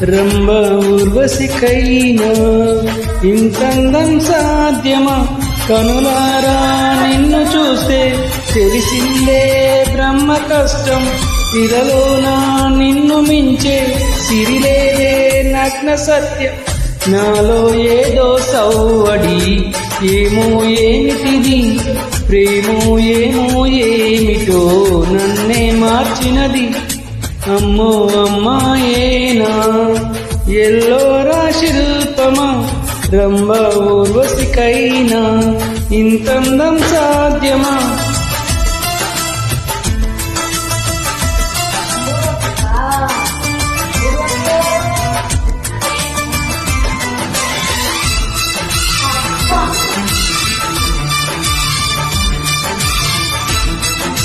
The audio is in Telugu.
రంభ ఊర్వశికైనా ఇంతందం సాధ్యమా? కనులారా నిన్ను చూస్తే తెలిసిందే బ్రహ్మ కష్టం. ఇరలోనా నిన్ను మించే సిరిలేదే నగ్న సత్యం. నాలో ఏదో సౌవడి, ఏమో ఏమిటిది, ప్రేమో ఏమో ఏమిటో నన్నే మార్చినది. అమ్మో అమ్మాయేనా ఎల్లోరా శిల్పమా? రంభ ఊర్వశికైనా ఇంతందం సాధ్యమా?